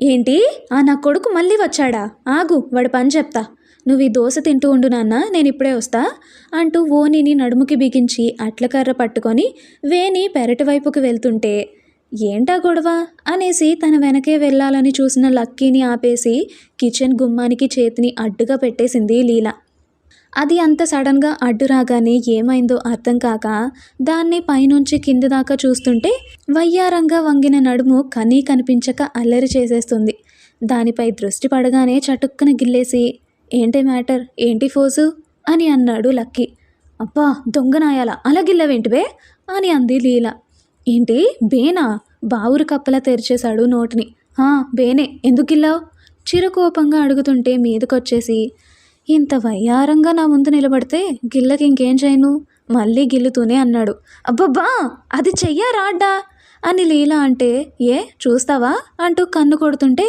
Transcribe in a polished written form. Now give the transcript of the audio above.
ఏంటి? నా కొడుకు మళ్ళీ వచ్చాడా? ఆగు, వాడి పని చెప్తా. నువ్వు ఈ దోశ తింటూ ఉండు నాన్న, నేనిప్పుడే వస్తా అంటూ ఓనిని నడుముకి బిగించి అట్లకర్ర పట్టుకొని వేణి పెరటి వైపుకి వెళ్తుంటే, ఏంటా గొడవ అనేసి తన వెనకే వెళ్ళాలని చూసిన లక్కీని ఆపేసి కిచెన్ గుమ్మానికి చేతిని అడ్డుగా పెట్టేసింది లీల. అది అంత సడన్గా అడ్డు రాగానే ఏమైందో అర్థం కాక దాన్ని పైనుంచి కింది దాకా చూస్తుంటే వయ్యారంగా వంగిన నడుము కనీ కనిపించక అల్లరి చేసేస్తుంది. దానిపై దృష్టి పడగానే చటుక్కున గిల్లేసి, ఏంటి మ్యాటర్, ఏంటి ఫోజు అని అన్నాడు లక్కీ. అబ్బా దొంగనాయాల, అలా గిల్లవేంటివే అని అంది లీల. ఏంటి బేనా? బావురు కప్పలా తెరిచేశాడు నోటిని. బేనే, ఎందుకు గిల్లావు? చిరకోపంగా అడుగుతుంటే మీదకొచ్చేసి, ఇంత వయ్యారంగా నా ముందు నిలబడితే గిల్లకి ఇంకేం చేయను, మళ్ళీ గిల్లుతూనే అన్నాడు. అబ్బబ్బా, అది చెయ్యా రాడ్డా అని లీల అంటే, ఏ చూస్తావా అంటూ కన్ను కొడుతుంటే